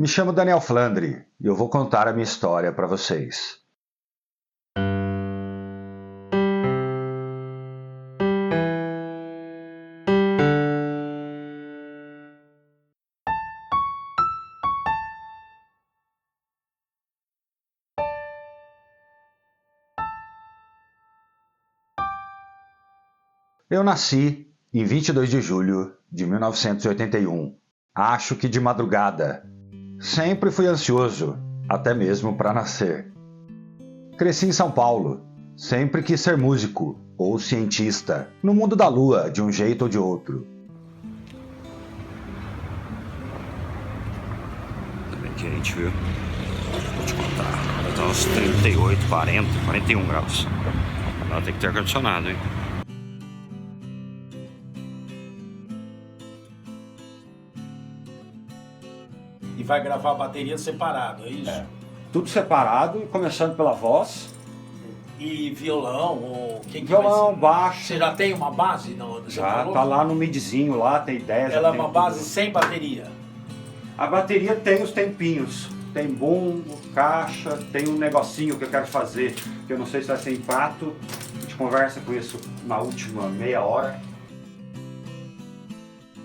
Me chamo Daniel Flandre e eu vou contar a minha história para vocês. Eu nasci em 22 de julho de 1981, acho que de madrugada. Sempre fui ansioso, até mesmo para nascer. Cresci em São Paulo, sempre quis ser músico ou cientista, no mundo da lua, de um jeito ou de outro. Tá bem quente, viu? Vou te contar. Agora tá uns 38, 40, 41 graus. Agora tem que ter ar-condicionado, hein? E vai gravar a bateria separado, é isso? Tudo separado e começando pela voz. E violão, ou quem que Violão, vai ser? baixo. Você já tem uma base? Não, Já tá lá no midzinho, lá tem 10. Ela é uma base sem bateria? A bateria tem os tempinhos. Tem bumbo, caixa, tem um negocinho que eu quero fazer, que eu não sei se vai ser em prato. A gente conversa com isso na última meia hora.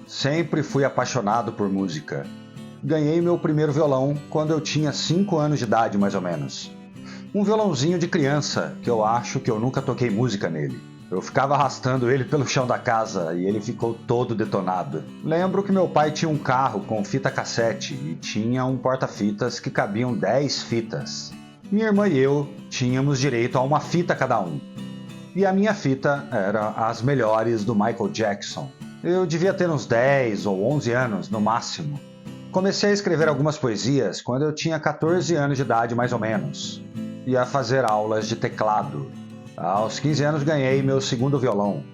Sempre fui apaixonado por música. Ganhei meu primeiro violão quando eu tinha 5 anos de idade, mais ou menos. Um violãozinho de criança, que eu acho que eu nunca toquei música nele. Eu ficava arrastando ele pelo chão da casa e ele ficou todo detonado. Lembro que meu pai tinha um carro com fita cassete e tinha um porta-fitas que cabiam 10 fitas. Minha irmã e eu tínhamos direito a uma fita cada um. E a minha fita era as melhores do Michael Jackson. Eu devia ter uns 10 ou 11 anos no máximo. Comecei a escrever algumas poesias quando eu tinha 14 anos de idade, mais ou menos. Ia fazer aulas de teclado. Aos 15 anos ganhei meu segundo violão.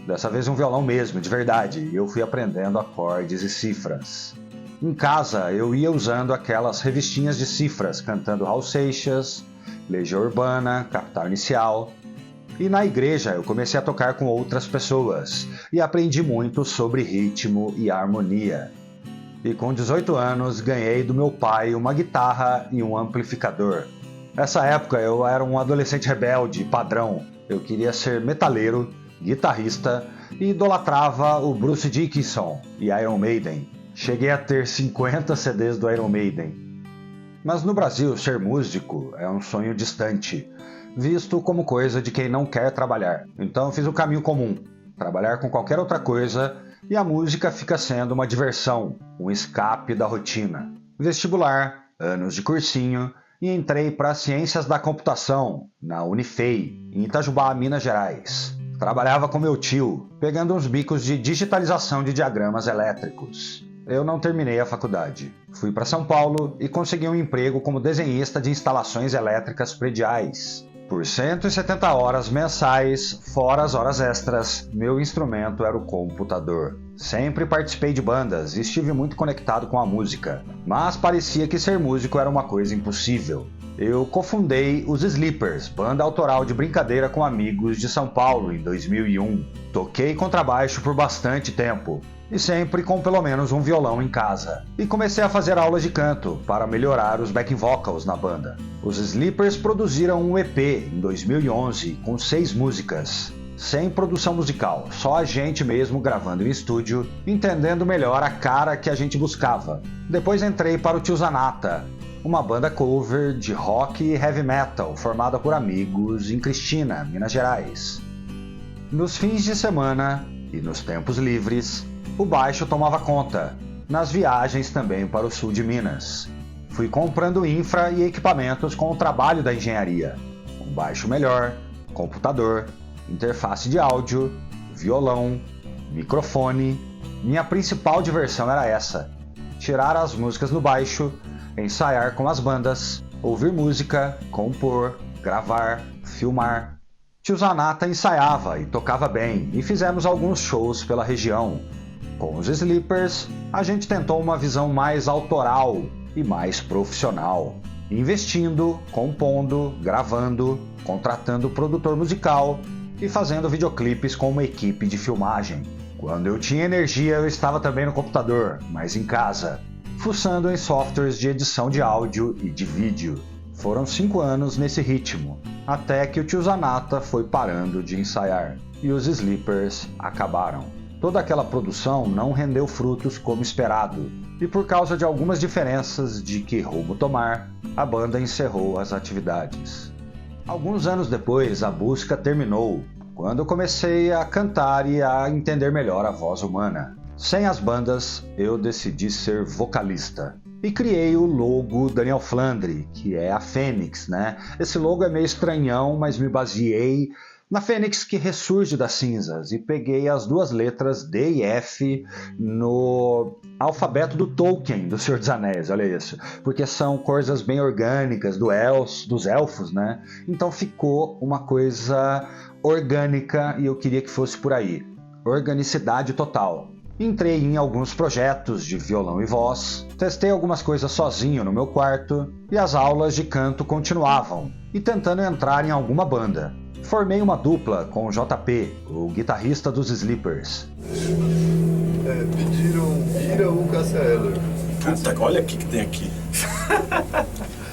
Dessa vez um violão mesmo, de verdade, e eu fui aprendendo acordes e cifras. Em casa eu ia usando aquelas revistinhas de cifras, cantando Raul Seixas, Legião Urbana, Capital Inicial. E na igreja eu comecei a tocar com outras pessoas e aprendi muito sobre ritmo e harmonia. E com 18 anos ganhei do meu pai uma guitarra e um amplificador. Nessa época eu era um adolescente rebelde, padrão. Eu queria ser metaleiro, guitarrista e idolatrava o Bruce Dickinson e Iron Maiden. Cheguei a ter 50 CDs do Iron Maiden. Mas no Brasil ser músico é um sonho distante, visto como coisa de quem não quer trabalhar. Então fiz o caminho comum, trabalhar com qualquer outra coisa, e a música fica sendo uma diversão, um escape da rotina. Vestibular, anos de cursinho, e entrei para Ciências da Computação, na Unifei, em Itajubá, Minas Gerais. Trabalhava com meu tio, pegando uns bicos de digitalização de diagramas elétricos. Eu não terminei a faculdade. Fui para São Paulo e consegui um emprego como desenhista de instalações elétricas prediais. Por 170 horas mensais, fora as horas extras, meu instrumento era o computador. Sempre participei de bandas e estive muito conectado com a música, mas parecia que ser músico era uma coisa impossível. Eu cofundei os Sleepers, banda autoral de brincadeira com amigos de São Paulo, em 2001. Toquei contrabaixo por bastante tempo, e sempre com pelo menos um violão em casa. E comecei a fazer aulas de canto para melhorar os backing vocals na banda. Os Sleepers produziram um EP em 2011 com 6 músicas, sem produção musical, só a gente mesmo gravando em estúdio, entendendo melhor a cara que a gente buscava. Depois entrei para o Tio Zanata, uma banda cover de rock e heavy metal formada por amigos em Cristina, Minas Gerais. Nos fins de semana e nos tempos livres, o baixo tomava conta, nas viagens também para o sul de Minas. Fui comprando infra e equipamentos com o trabalho da engenharia. Um baixo melhor, computador, interface de áudio, violão, microfone. Minha principal diversão era essa: tirar as músicas no baixo, ensaiar com as bandas, ouvir música, compor, gravar, filmar. Tio Zanata ensaiava e tocava bem e fizemos alguns shows pela região. Com os Sleepers, a gente tentou uma visão mais autoral e mais profissional, investindo, compondo, gravando, contratando produtor musical e fazendo videoclipes com uma equipe de filmagem. Quando eu tinha energia, eu estava também no computador, mas em casa. fuçando em softwares de edição de áudio e de vídeo. Foram 5 anos nesse ritmo, até que o tio Zanata foi parando de ensaiar e os Sleepers acabaram. Toda aquela produção não rendeu frutos como esperado, e por causa de algumas diferenças de que rumo tomar, a banda encerrou as atividades. Alguns anos depois, a busca terminou, quando eu comecei a cantar e a entender melhor a voz humana. Sem as bandas, eu decidi ser vocalista. E criei o logo Daniel Flandre, que é a Fênix, né? Esse logo é meio estranhão, mas me baseei na Fênix que ressurge das cinzas e peguei as 2 letras D e F no alfabeto do Tolkien, do Senhor dos Anéis, olha isso. Porque são coisas bem orgânicas dos elfos, né? Então ficou uma coisa orgânica e eu queria que fosse por aí. Organicidade total. Entrei em alguns projetos de violão e voz, testei algumas coisas sozinho no meu quarto e as aulas de canto continuavam, e tentando entrar em alguma banda. Formei uma dupla com o JP, o guitarrista dos Sleepers. Pediram o Cássia Eller. Puta, olha o que tem aqui.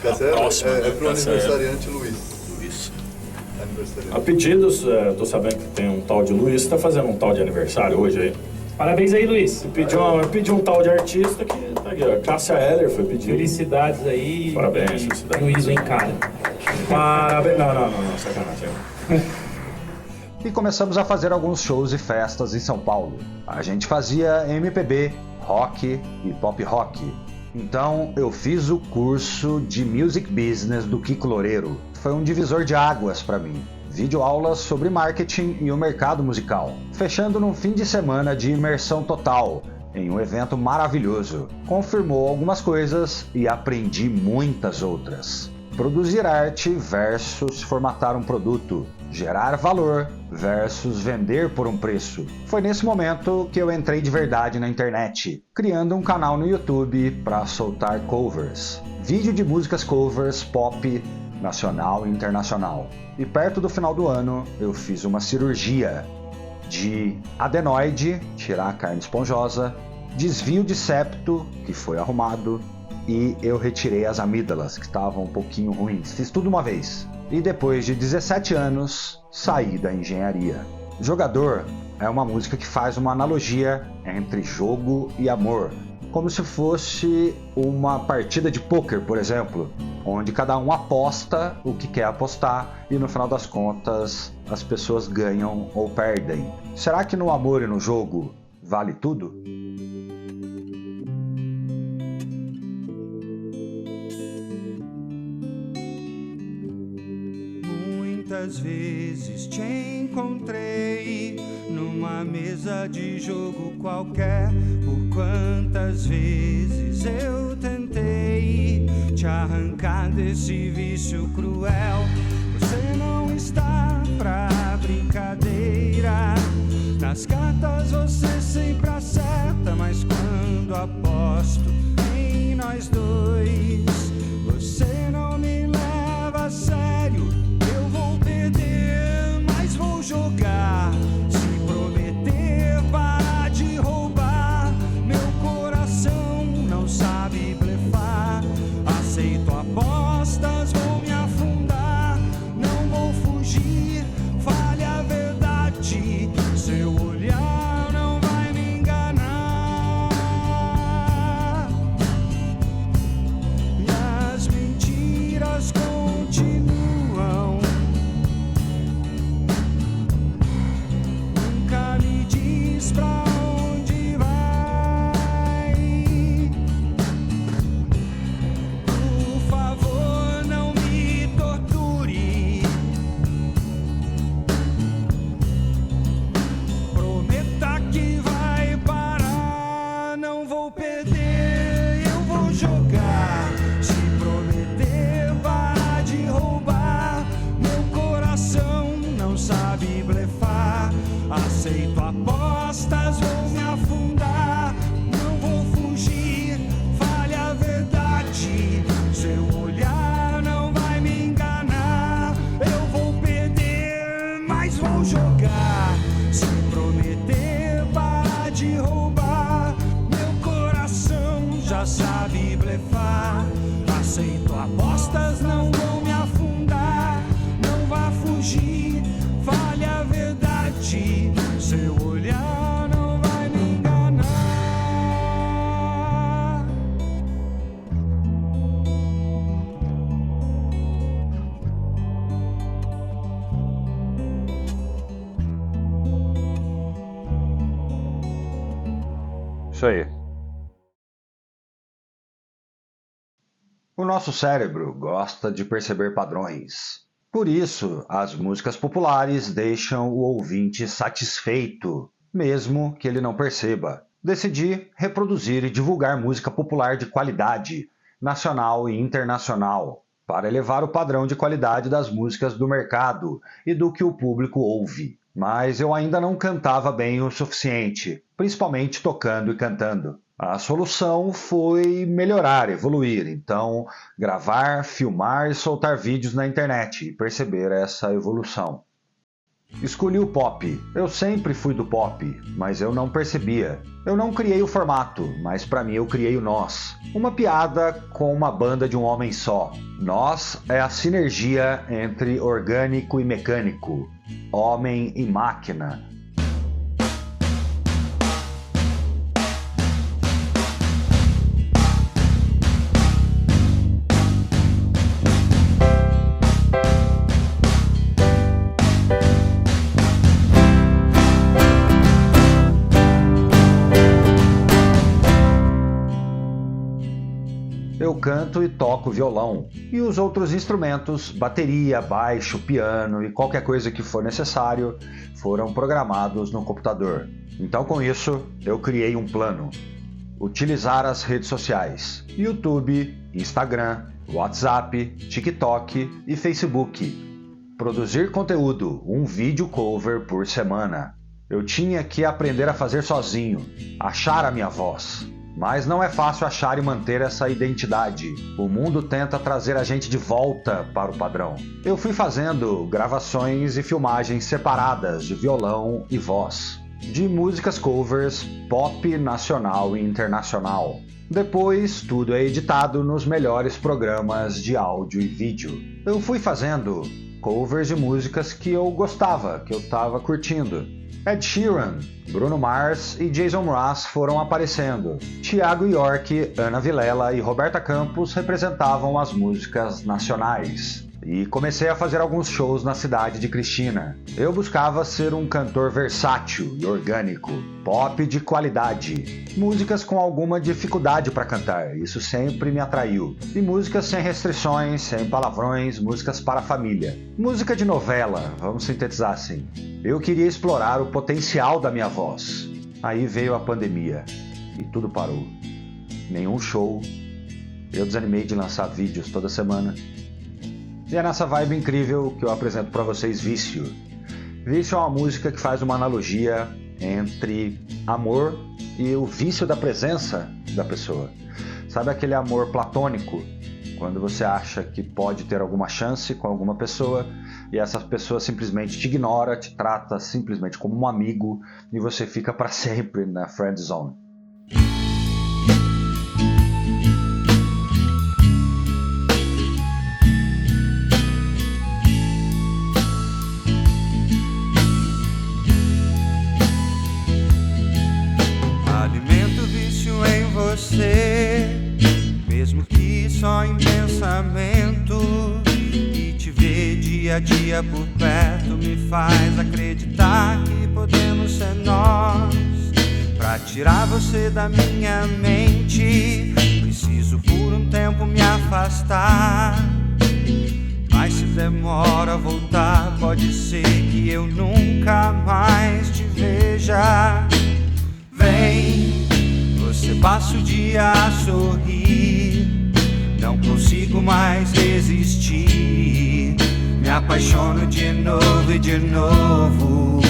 Cássia Eller é pro aniversariante Luiz. A pedidos, tô sabendo que tem um tal de Luiz, você tá fazendo um tal de aniversário hoje aí? Parabéns aí, Luiz. Pediu um tal de artista que tá aqui, ó. Cássia Eller foi pedir. Felicidades aí. Parabéns, e felicidades. Luiz vem cara. Parabéns. Não, sacanagem. E começamos a fazer alguns shows e festas em São Paulo. A gente fazia MPB, rock e pop rock. Então eu fiz o curso de Music Business do Kiko Loureiro. Foi um divisor de águas para mim. Videoaulas sobre marketing e o mercado musical, fechando num fim de semana de imersão total, em um evento maravilhoso. Confirmou algumas coisas e aprendi muitas outras. Produzir arte versus formatar um produto. Gerar valor versus vender por um preço. Foi nesse momento que eu entrei de verdade na internet, criando um canal no YouTube para soltar covers. Vídeo de músicas covers pop, nacional e internacional. E perto do final do ano, eu fiz uma cirurgia de adenoide, tirar a carne esponjosa, desvio de septo, que foi arrumado, e eu retirei as amígdalas, que estavam um pouquinho ruins. Fiz tudo uma vez. E depois de 17 anos, saí da engenharia. Jogador é uma música que faz uma analogia entre jogo e amor, como se fosse uma partida de pôquer, por exemplo, onde cada um aposta o que quer apostar e no final das contas as pessoas ganham ou perdem. Será que no amor e no jogo vale tudo? Muitas vezes te encontrei numa mesa de jogo qualquer. Por quantas vezes eu tentei te arrancar desse vício cruel. Você não está pra brincadeira. Nas cartas você sempre acerta, mas quando aposto em nós dois, você não me leva a sério. Eu vou perder, mas vou jogar. Se prometer parar de roubar, meu coração não sabe blefar. Aceito apostas, vou me afundar. Não vou fugir, fale a verdade. Seu olhar não vai me enganar. E as mentiras continuam. Nunca me diz pra onde vai. Por respostas não vão me afundar. Não vá fugir, fale a verdade. Seu olhar não vai me enganar. Isso aí. O nosso cérebro gosta de perceber padrões. Por isso, as músicas populares deixam o ouvinte satisfeito, mesmo que ele não perceba. Decidi reproduzir e divulgar música popular de qualidade, nacional e internacional, para elevar o padrão de qualidade das músicas do mercado e do que o público ouve. Mas eu ainda não cantava bem o suficiente, principalmente tocando e cantando. A solução foi melhorar, evoluir, então gravar, filmar e soltar vídeos na internet e perceber essa evolução. Escolhi o pop. Eu sempre fui do pop, mas eu não percebia. Eu não criei o formato, mas para mim eu criei o Nós. Uma piada com uma banda de um homem só. Nós é a sinergia entre orgânico e mecânico, homem e máquina. Eu canto e toco violão, e os outros instrumentos, bateria, baixo, piano e qualquer coisa que for necessário, foram programados no computador. Então, com isso, eu criei um plano. Utilizar as redes sociais, YouTube, Instagram, WhatsApp, TikTok e Facebook. Produzir conteúdo, um vídeo cover por semana. Eu tinha que aprender a fazer sozinho, achar a minha voz. Mas não é fácil achar e manter essa identidade. O mundo tenta trazer a gente de volta para o padrão. Eu fui fazendo gravações e filmagens separadas de violão e voz, de músicas covers, pop nacional e internacional. Depois, tudo é editado nos melhores programas de áudio e vídeo. Eu fui fazendo covers de músicas que eu gostava, que eu estava curtindo. Ed Sheeran, Bruno Mars e Jason Mraz foram aparecendo. Thiago York, Ana Vilela e Roberta Campos representavam as músicas nacionais. E comecei a fazer alguns shows na cidade de Cristina. Eu buscava ser um cantor versátil e orgânico, pop de qualidade, músicas com alguma dificuldade para cantar, isso sempre me atraiu. E músicas sem restrições, sem palavrões, músicas para a família. Música de novela, vamos sintetizar assim. Eu queria explorar o potencial da minha voz. Aí veio a pandemia e tudo parou. Nenhum show. Eu desanimei de lançar vídeos toda semana. E é nessa vibe incrível que eu apresento para vocês Vício. Vício é uma música que faz uma analogia entre amor e o vício da presença da pessoa. Sabe aquele amor platônico? Quando você acha que pode ter alguma chance com alguma pessoa e essa pessoa simplesmente te ignora, te trata simplesmente como um amigo e você fica para sempre na friend zone. Você, mesmo que só em pensamento, e te ver dia a dia por perto me faz acreditar que podemos ser nós. Pra tirar você da minha mente, preciso por um tempo me afastar. Mas se demora a voltar, pode ser que eu nunca mais te veja. Vem, você passa o dia a sorrir, não consigo mais resistir. Me apaixono de novo e de novo.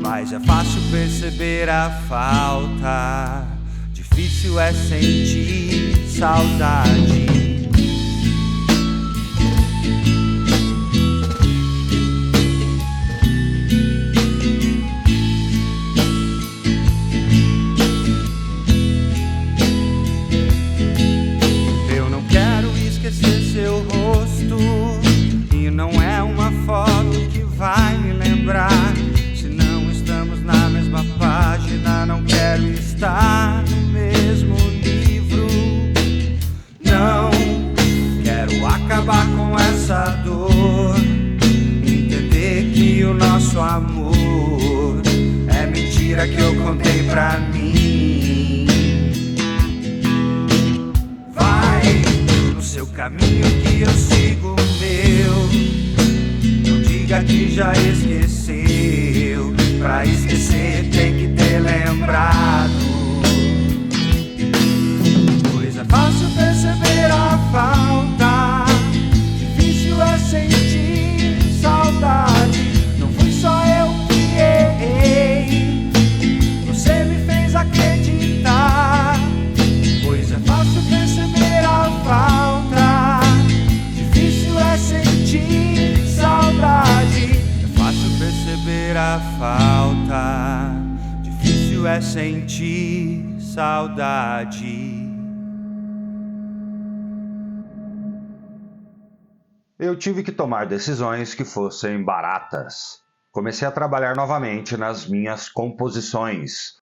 Mas é fácil perceber a falta, difícil é sentir saudade. Eu não quero caminho que eu sigo o meu. Não diga que já esqueceu. Pra esquecer tem que ter lembrado. Pois é fácil perceber a falta, difícil é sentir saudade. Não fui só eu que errei, você me fez acreditar. Pois é fácil perceber a falta, difícil é sentir saudade. É fácil perceber a falta, difícil é sentir saudade. Eu tive que tomar decisões que fossem baratas. Comecei a trabalhar novamente nas minhas composições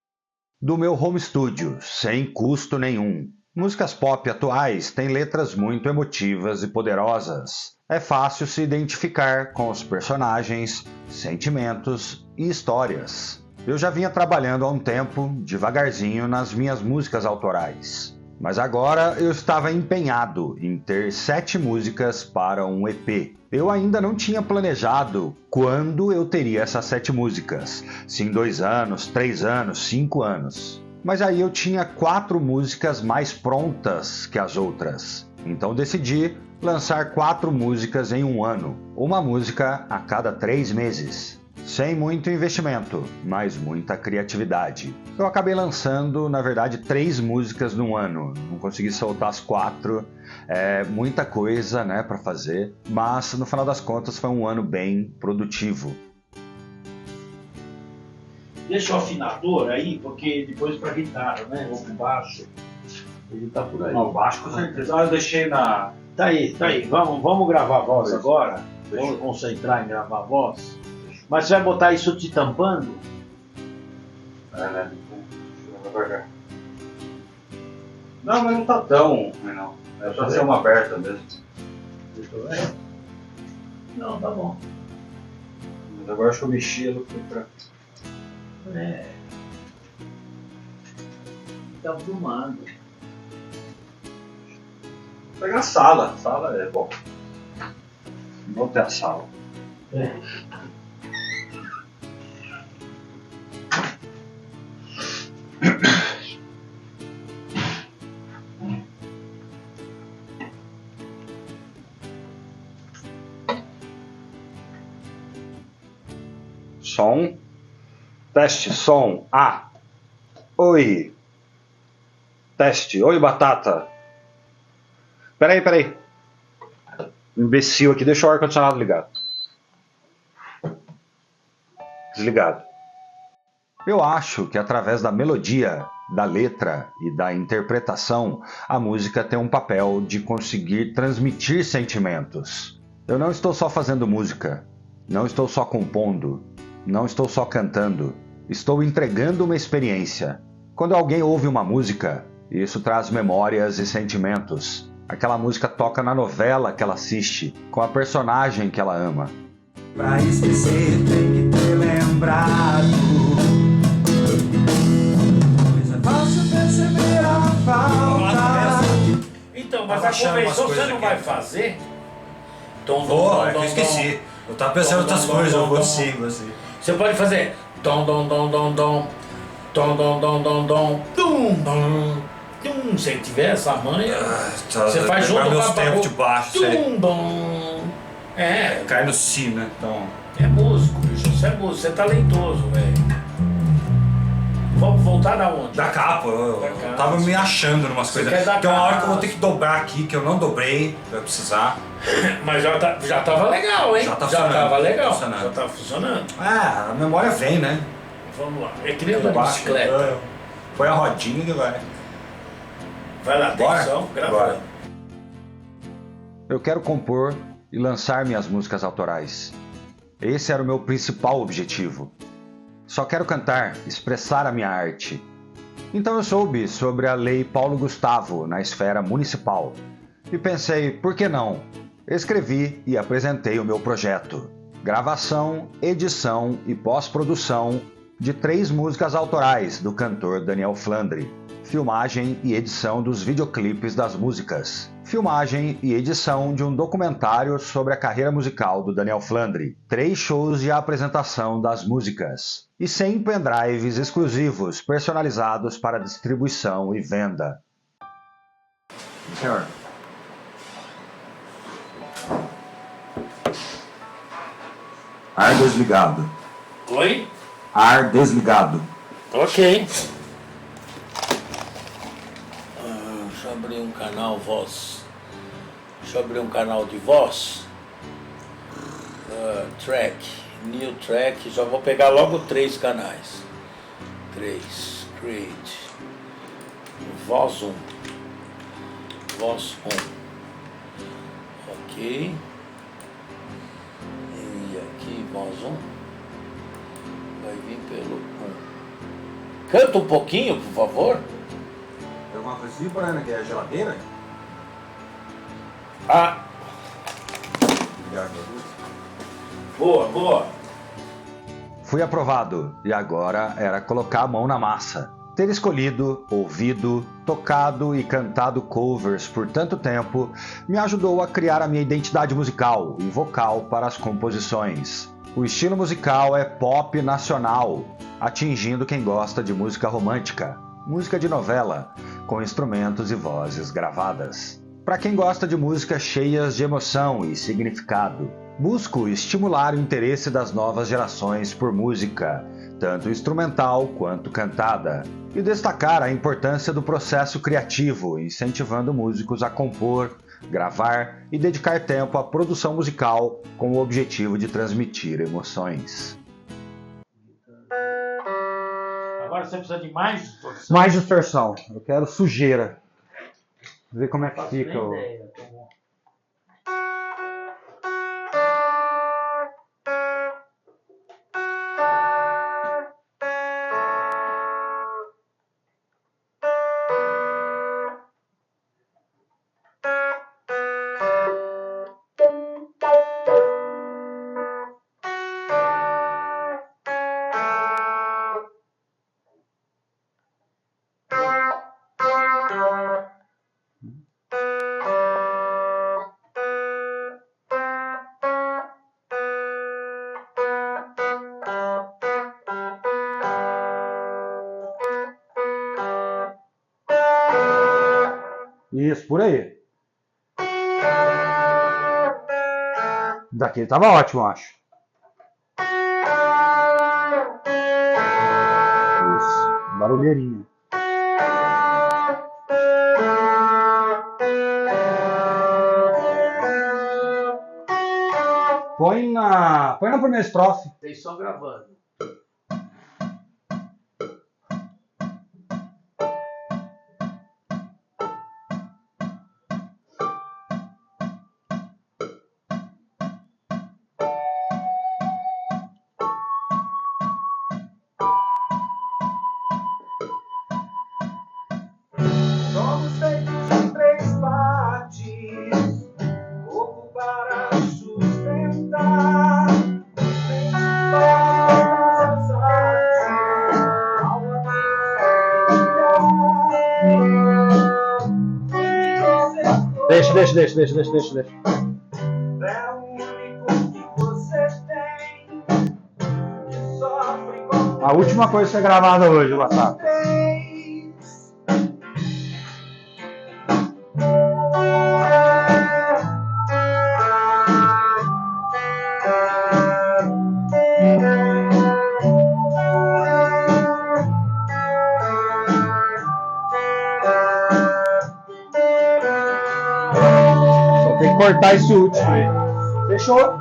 do meu home studio, sem custo nenhum. Músicas pop atuais têm letras muito emotivas e poderosas. É fácil se identificar com os personagens, sentimentos e histórias. Eu já vinha trabalhando há um tempo, devagarzinho, nas minhas músicas autorais. Mas agora eu estava empenhado em ter 7 músicas para um EP. Eu ainda não tinha planejado quando eu teria essas 7 músicas. Se em 2 anos, 3 anos, 5 anos. Mas aí eu tinha 4 músicas mais prontas que as outras. Então decidi lançar 4 músicas em um ano. Uma música a cada 3 meses. Sem muito investimento, mas muita criatividade. Eu acabei lançando, na verdade, 3 músicas num ano. Não consegui soltar as 4. É muita coisa, né, para fazer. Mas, no final das contas, foi um ano bem produtivo. Deixa o afinador aí, porque depois para guitarra, né? Ou pro baixo. Ele tá por aí. Não, o baixo com certeza. Ah, eu deixei na... Tá aí. Vamos gravar a voz agora? Vamos concentrar em gravar a voz? Mas você vai botar isso te tampando? É, né? Não, mas não tá tão ruim, não. É só ser uma aberta mesmo. Deixa eu ver. Não, tá bom. Mas agora acho que eu mexi ela pra... É. Tá filmando. Vou pegar a sala. Sala é bom. Vou ter a sala. É. Som. Teste, som. Ah. Oi. Teste. Oi, batata. Peraí. Imbecil aqui, deixa o ar-condicionado ligado. Desligado. Eu acho que através da melodia, da letra e da interpretação, a música tem um papel de conseguir transmitir sentimentos. Eu não estou só fazendo música, não estou só compondo, não estou só cantando, estou entregando uma experiência. Quando alguém ouve uma música, isso traz memórias e sentimentos. Aquela música toca na novela que ela assiste, com a personagem que ela ama. Pra esquecer tem que ter lembrado. Pois é fácil perceber a falta. Então, mas a convenção você não vai fazer? Eu esqueci. Eu tava pensando em outras coisas, eu vou sim. Você pode fazer dom dom dom dom dom dom dom dom dom dom dum dum dum. Se tiver essa manha, você faz junto meus tempos de baixo, dum dom. É, cai no si, né? Então... é músico, bicho. Você é músico, você é talentoso, velho. Vamos voltar da onde? Da capa, eu tava me achando numas coisas. Tem uma hora que eu vou ter que dobrar aqui, que eu não dobrei, vai precisar. Mas já tava legal, hein? Já tava legal. Funcionando. Já tava funcionando. Ah, a memória vem, né? Vamos lá. É que nem andar de bicicleta. Põe a rodinha e vai. Vai lá, Bora? atenção, grava. Bora. Eu quero compor e lançar minhas músicas autorais. Esse era o meu principal objetivo. Só quero cantar, expressar a minha arte. Então eu soube sobre a Lei Paulo Gustavo na esfera municipal e pensei, por que não? Escrevi e apresentei o meu projeto. Gravação, edição e pós-produção de 3 músicas autorais do cantor Daniel Flandre, filmagem e edição dos videoclipes das músicas, filmagem e edição de um documentário sobre a carreira musical do Daniel Flandre, 3 shows de apresentação das músicas e 100 pendrives exclusivos personalizados para distribuição e venda. Senhor. Ar desligado. Oi? Ar desligado. Ok. Deixa eu abrir um canal voz. Deixa eu abrir um canal de voz. Track. New track. Já vou pegar logo 3 canais. 3. Create. Voz 1. Voz 1. Ok. E aqui voz 1. Vai vir pelo 1. Canta um pouquinho, por favor. Tem alguma coisa assim, Ana, que é a geladeira? Ah. Boa, boa. Fui aprovado e agora era colocar a mão na massa. Ter escolhido, ouvido, tocado e cantado covers por tanto tempo me ajudou a criar a minha identidade musical e vocal para as composições. O estilo musical é pop nacional, atingindo quem gosta de música romântica, música de novela, com instrumentos e vozes gravadas. Para quem gosta de músicas cheias de emoção e significado, busco estimular o interesse das novas gerações por música, tanto instrumental quanto cantada, e destacar a importância do processo criativo, incentivando músicos a compor, gravar e dedicar tempo à produção musical com o objetivo de transmitir emoções. Agora você precisa de mais distorção. Mais distorção. Eu quero sujeira. Ver como é que fica. Isso, por aí. Daqui tava ótimo, eu acho. Isso, barulheirinha. Põe na primeira estrofe. Vocês estão gravando. Somos feitos de 3 partes, corpo para sustentar, nossas artes, alma Deixa. é o único que você tem, que sofre com A última coisa a ser gravada hoje, Batata. Só tem que cortar esse último aí. Fechou?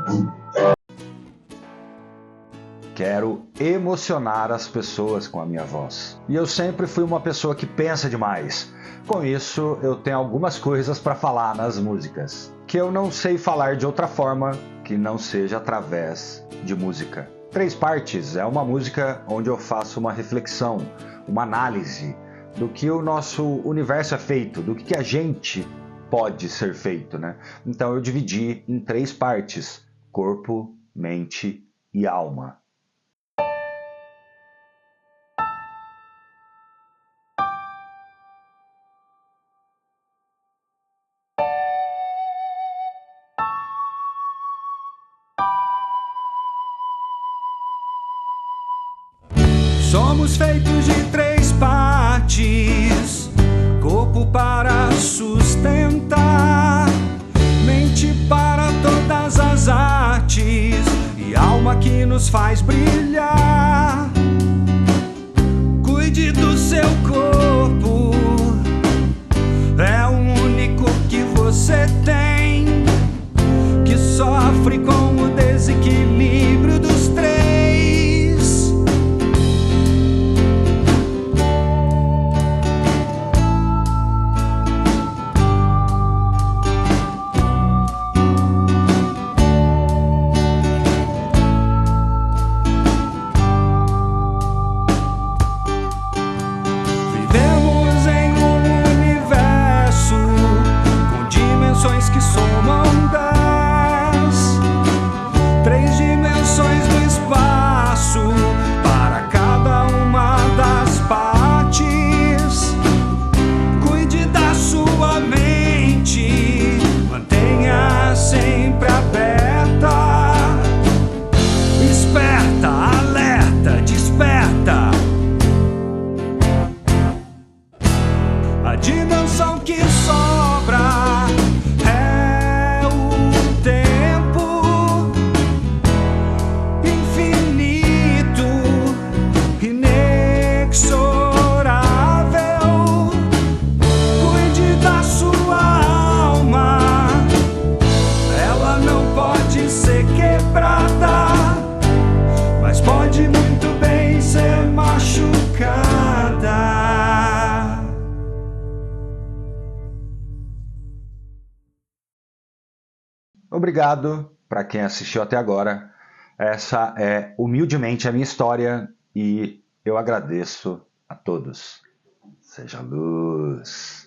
Quero emocionar as pessoas com a minha voz. E eu sempre fui uma pessoa que pensa demais. Com isso, eu tenho algumas coisas para falar nas músicas, que eu não sei falar de outra forma que não seja através de música. 3 partes é uma música onde eu faço uma reflexão, uma análise do que o nosso universo é feito, do que a gente pode ser feito, né? Então eu dividi em 3 partes: corpo, mente e alma. Somos feitos de 3 partes: corpo para sustentar, mente para todas as artes e alma que nos faz brilhar. Cuide do seu corpo, é o único que você tem, que sofre com o desequilíbrio dos 3. Vivemos em um universo com dimensões que somam 10, 3 dimensões do espaço para cada uma das partes. Cuide da sua mente, mantenha sempre aberta. Esperta, alerta, desperta. A dimensão que sobra é o tempo infinito, inexorável. Cuide da sua alma, ela não pode ser quebrada, mas pode muito bem ser machucada. Obrigado para quem assistiu até agora. Essa é humildemente a minha história e eu agradeço a todos. Seja luz.